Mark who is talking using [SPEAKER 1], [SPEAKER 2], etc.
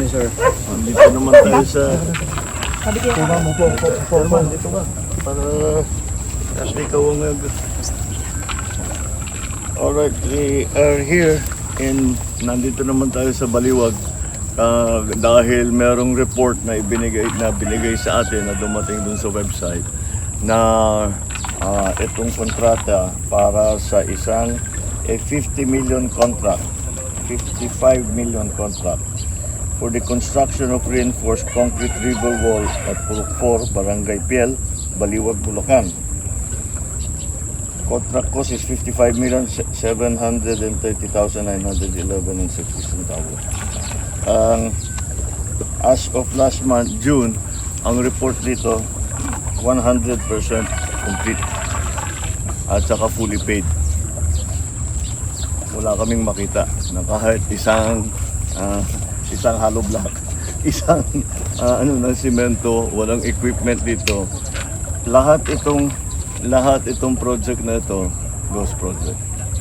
[SPEAKER 1] morning, sir.
[SPEAKER 2] Dito naman tayo sa...
[SPEAKER 1] Tuma mo po.
[SPEAKER 2] Forman, dito ka. Para... Kasi ikaw ang... Alright, we are here and nandito naman tayo sa Baliwag dahil merong report na binigay sa atin na dumating dun sa website na itong kontrata para sa isang 50 million contract, 55 million contract for the construction of reinforced concrete river wall at Purok 4, Barangay Piel, Baliwag, Bulacan. Contract cost is 55,730,911.60 centavos. As of last month, June, ang report dito 100% complete at saka fully paid. Wala kaming makita na kahit isang hollow block, isang ng simento, walang equipment dito. Lahat itong project na ito, ghost project.